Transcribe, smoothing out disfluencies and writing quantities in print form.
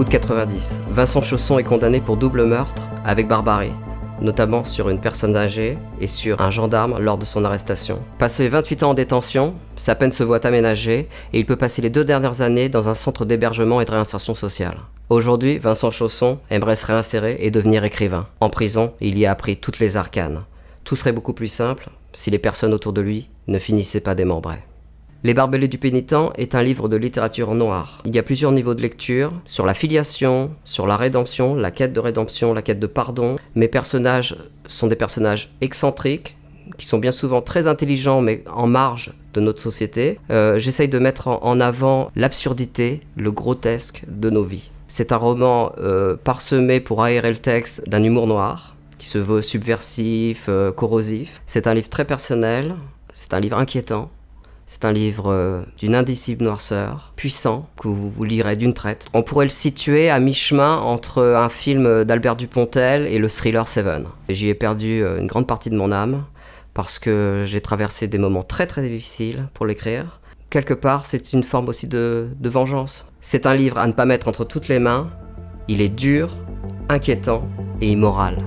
Août 90, Vincent Chausson est condamné pour double meurtre avec barbarie, notamment sur une personne âgée et sur un gendarme lors de son arrestation. Passé 28 ans en détention, sa peine se voit aménagée et il peut passer les 2 dernières années dans un centre d'hébergement et de réinsertion sociale. Aujourd'hui, Vincent Chausson aimerait se réinsérer et devenir écrivain. En prison, il y a appris toutes les arcanes. Tout serait beaucoup plus simple si les personnes autour de lui ne finissaient pas démembrées. Les Barbelés du Pénitent est un livre de littérature noire. Il y a plusieurs niveaux de lecture, sur la filiation, sur la rédemption, la quête de pardon. Mes personnages sont des personnages excentriques, qui sont bien souvent très intelligents mais en marge de notre société. J'essaye de mettre en avant l'absurdité, le grotesque de nos vies. C'est un roman parsemé pour aérer le texte d'un humour noir, qui se veut subversif, corrosif. C'est un livre très personnel, c'est un livre inquiétant. C'est un livre d'une indicible noirceur, puissant, que vous lirez d'une traite. On pourrait le situer à mi-chemin entre un film d'Albert Dupontel et le thriller Seven. J'y ai perdu une grande partie de mon âme, parce que j'ai traversé des moments très très difficiles pour l'écrire. Quelque part, c'est une forme aussi de vengeance. C'est un livre à ne pas mettre entre toutes les mains. Il est dur, inquiétant et immoral.